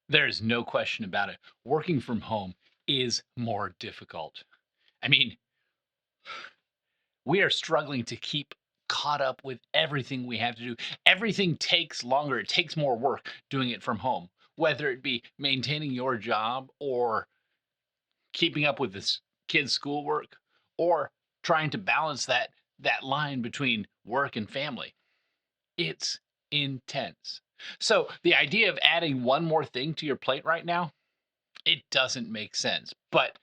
There's no question about it. Working from home is more difficult. I mean, we are struggling to keep caught up with everything we have to do. Everything takes longer, it takes more work doing it from home, whether it be maintaining your job or keeping up with this kids' schoolwork or trying to balance that line between work and family. It's intense. So, the idea of adding one more thing to your plate right now, it doesn't make sense. But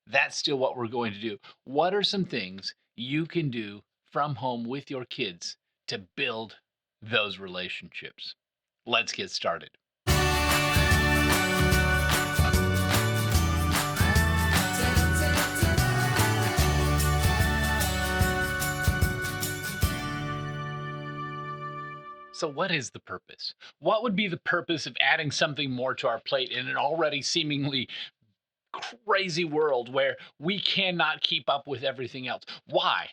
that's still what we're going to do. What are some things you can do from home with your kids to build those relationships? Let's get started. So, what is the purpose? What would be the purpose of adding something more to our plate in an already seemingly crazy world where we cannot keep up with everything else? Why?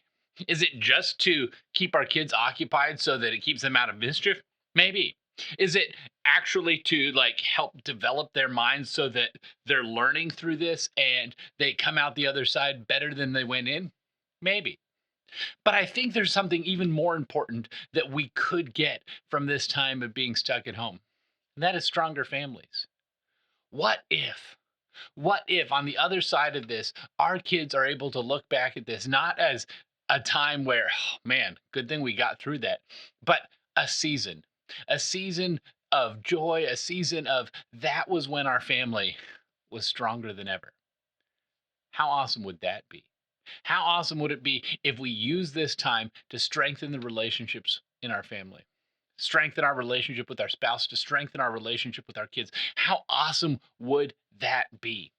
Is it just to keep our kids occupied so that it keeps them out of mischief? Maybe. Is it actually to like help develop their minds so that they're learning through this and they come out the other side better than they went in? Maybe. But I think there's something even more important that we could get from this time of being stuck at home. And that is stronger families. What if what if on the other side of this, our kids are able to look back at this not as a time where, oh, man, good thing we got through that, but a season of joy, a season of that was when our family was stronger than ever. How awesome would that be? How awesome would it be if we use this time to strengthen the relationships in our family? Strengthen our relationship with our spouse, to strengthen our relationship with our kids. How awesome would that be?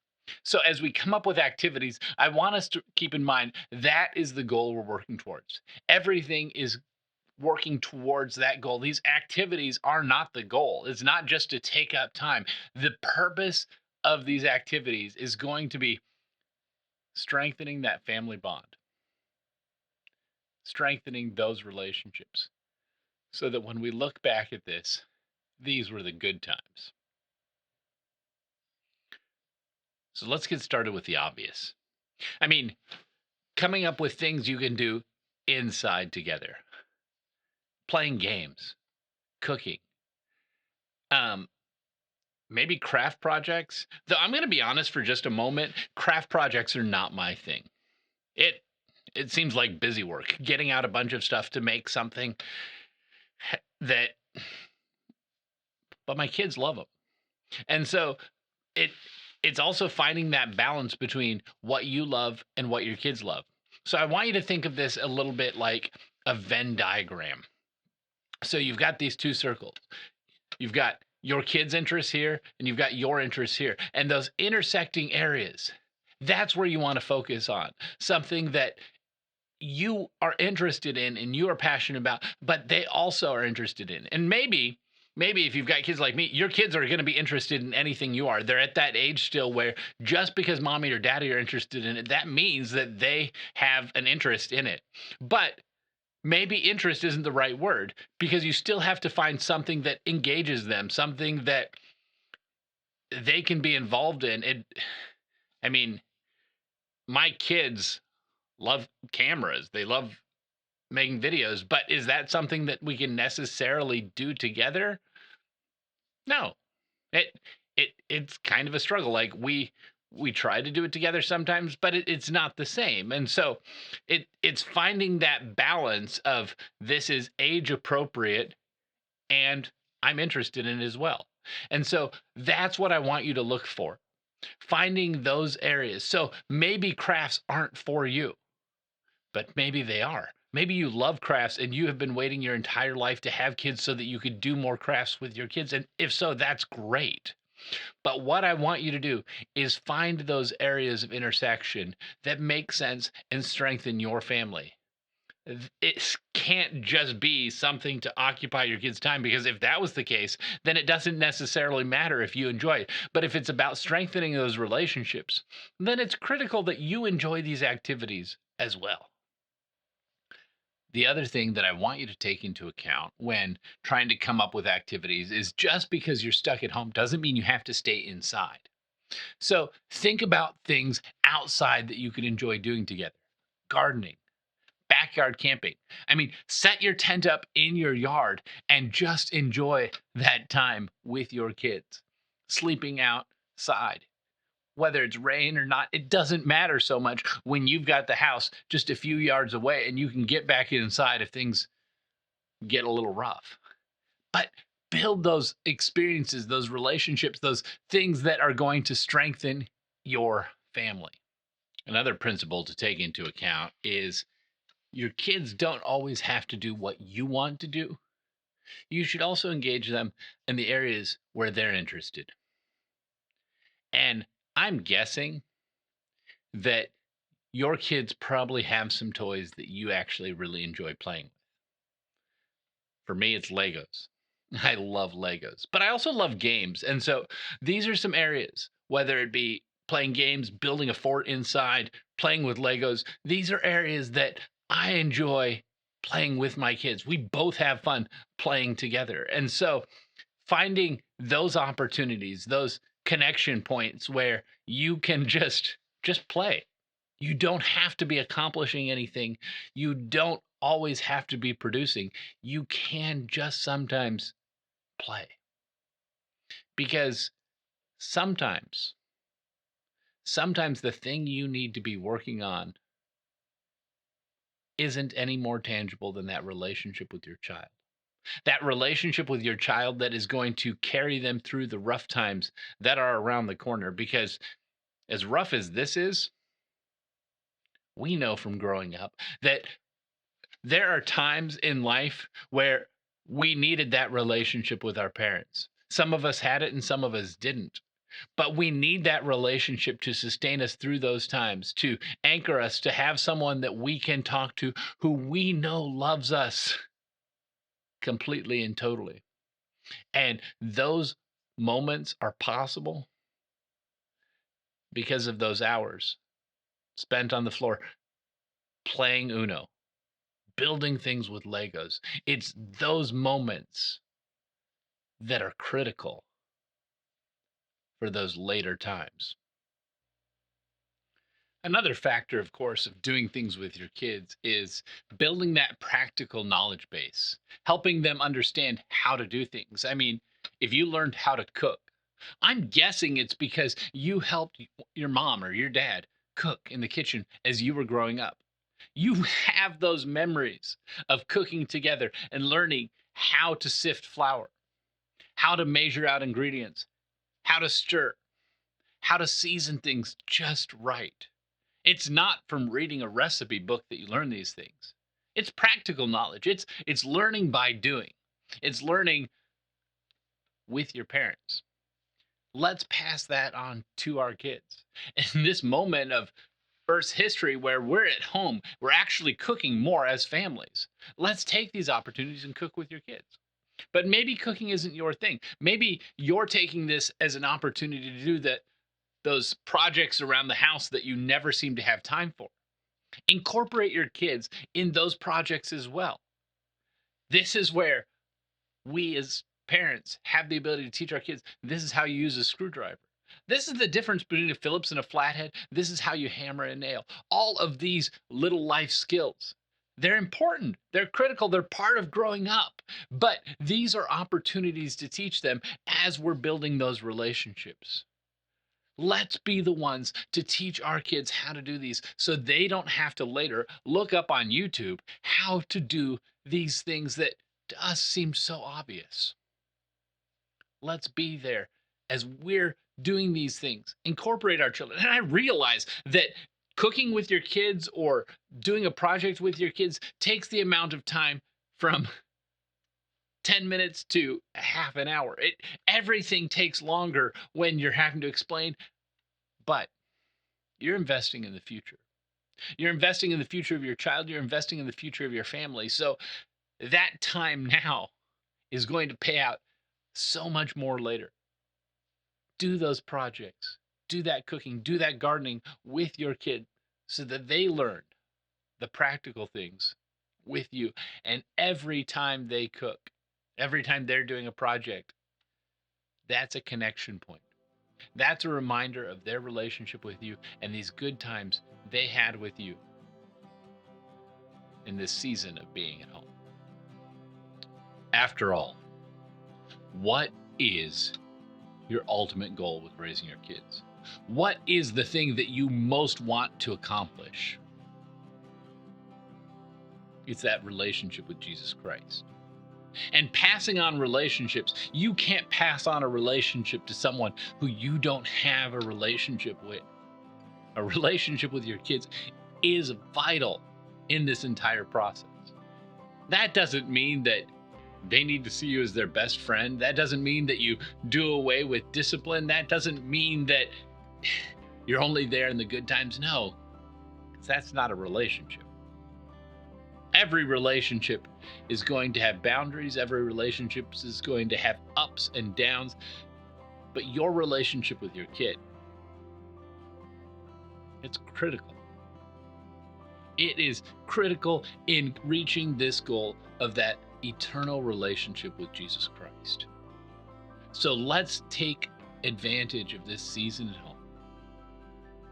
So, as we come up with activities, I want us to keep in mind that is the goal we're working towards. Everything is working towards that goal. These activities are not the goal, it's not just to take up time. The purpose of these activities is going to be strengthening that family bond, strengthening those relationships so that when we look back at this, these were the good times. So let's get started with the obvious. I mean, coming up with things you can do inside together, playing games, cooking, um, maybe craft projects. Though I'm going to be honest for just a moment, craft projects are not my thing. It it seems like busy work, getting out a bunch of stuff to make something that, but my kids love them, and so it it's also finding that balance between what you love and what your kids love. So I want you to think of this a little bit like a Venn diagram. So you've got these two circles. You've got your kids' interests here and you've got your interests here. And those intersecting areas, that's where you want to focus on. Something that you are interested in and you are passionate about, but they also are interested in. And maybe if you've got kids like me, your kids are going to be interested in anything you are. They're at that age still where just because mommy or daddy are interested in it, that means that they have an interest in it. But maybe interest isn't the right word because you still have to find something that engages them, something that they can be involved in. I mean, my kids love cameras. They love making videos, but is that something that we can necessarily do together? No. It it's kind of a struggle. Like we try to do it together sometimes, but it's not the same. And so it's finding that balance of this is age appropriate and I'm interested in it as well. And so that's what I want you to look for. Finding those areas. So maybe crafts aren't for you, but maybe they are. Maybe you love crafts and you have been waiting your entire life to have kids so that you could do more crafts with your kids. And if so, that's great. But what I want you to do is find those areas of intersection that make sense and strengthen your family. It can't just be something to occupy your kids' time because if that was the case, then it doesn't necessarily matter if you enjoy it. But if it's about strengthening those relationships, then it's critical that you enjoy these activities as well. The other thing that I want you to take into account when trying to come up with activities is just because you're stuck at home doesn't mean you have to stay inside. So think about things outside that you could enjoy doing together: gardening, backyard camping. I mean, set your tent up in your yard and just enjoy that time with your kids. Sleeping outside, whether it's rain or not, it doesn't matter so much when you've got the house just a few yards away and you can get back inside if things get a little rough. But build those experiences, those relationships, those things that are going to strengthen your family. Another principle to take into account is your kids don't always have to do what you want to do. You should also engage them in the areas where they're interested. And I'm guessing that your kids probably have some toys that you actually really enjoy playing with. For me, it's Legos. I love Legos, but I also love games. And so these are some areas, whether it be playing games, building a fort inside, playing with Legos, these are areas that I enjoy playing with my kids. We both have fun playing together. And so finding those opportunities, those connection points where you can just play. You don't have to be accomplishing anything. You don't always have to be producing. You can just sometimes play. Because sometimes, sometimes the thing you need to be working on isn't any more tangible than that relationship with your child. That relationship with your child that is going to carry them through the rough times that are around the corner. Because as rough as this is, we know from growing up that there are times in life where we needed that relationship with our parents. Some of us had it and some of us didn't. But we need that relationship to sustain us through those times, to anchor us, to have someone that we can talk to who we know loves us completely and totally. And those moments are possible because of those hours spent on the floor playing Uno, building things with Legos. It's those moments that are critical for those later times. Another factor, of course, of doing things with your kids is building that practical knowledge base, helping them understand how to do things. I mean, if you learned how to cook, I'm guessing it's because you helped your mom or your dad cook in the kitchen as you were growing up. You have those memories of cooking together and learning how to sift flour, how to measure out ingredients, how to stir, how to season things just right. It's not from reading a recipe book that you learn these things. It's practical knowledge. It's learning by doing. It's learning with your parents. Let's pass that on to our kids. In this moment of Earth's history where we're at home, we're actually cooking more as families. Let's take these opportunities and cook with your kids. But maybe cooking isn't your thing. Maybe you're taking this as an opportunity to do those projects around the house that you never seem to have time for. Incorporate your kids in those projects as well. This is where we as parents have the ability to teach our kids this is how you use a screwdriver. This is the difference between a Phillips and a flathead. This is how you hammer a nail. All of these little life skills. They're important. They're critical. They're part of growing up. But these are opportunities to teach them as we're building those relationships. Let's be the ones to teach our kids how to do these so they don't have to later look up on YouTube how to do these things that to us seem so obvious. Let's be there as we're doing these things. Incorporate our children. And I realize that cooking with your kids or doing a project with your kids takes the amount of time from 10 minutes to a half an hour. Everything takes longer when you're having to explain, but you're investing in the future. You're investing in the future of your child. You're investing in the future of your family. So that time now is going to pay out so much more later. Do those projects, do that cooking, do that gardening with your kid so that they learn the practical things with you. And every time they cook, every time they're doing a project, that's a connection point. That's a reminder of their relationship with you and these good times they had with you in this season of being at home. After all, what is your ultimate goal with raising your kids? What is the thing that you most want to accomplish? It's that relationship with Jesus Christ. And passing on relationships, you can't pass on a relationship to someone who you don't have a relationship with. A relationship with your kids is vital in this entire process. That doesn't mean that they need to see you as their best friend. That doesn't mean that you do away with discipline. That doesn't mean that you're only there in the good times. No, because that's not a relationship. Every relationship is going to have boundaries. Every relationship is going to have ups and downs. But your relationship with your kid, it's critical. It is critical in reaching this goal of that eternal relationship with Jesus Christ. So let's take advantage of this season at home.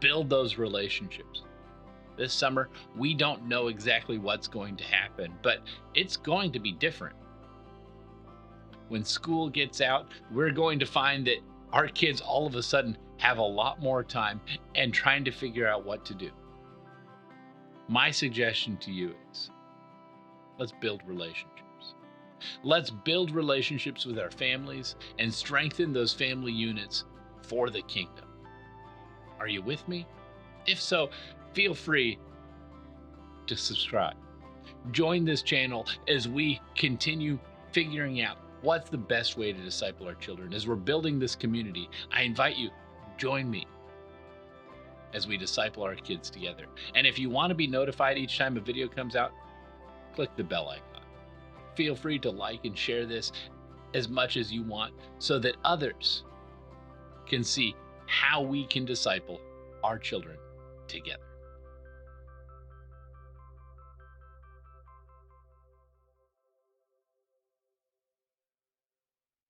Build those relationships. This summer, we don't know exactly what's going to happen, but it's going to be different. When school gets out, we're going to find that our kids all of a sudden have a lot more time and trying to figure out what to do. My suggestion to you is, let's build relationships. Let's build relationships with our families and strengthen those family units for the kingdom. Are you with me? If so, feel free to subscribe. Join this channel as we continue figuring out what's the best way to disciple our children. As we're building this community, I invite you, join me as we disciple our kids together. And if you want to be notified each time a video comes out, click the bell icon. Feel free to like and share this as much as you want so that others can see how we can disciple our children together.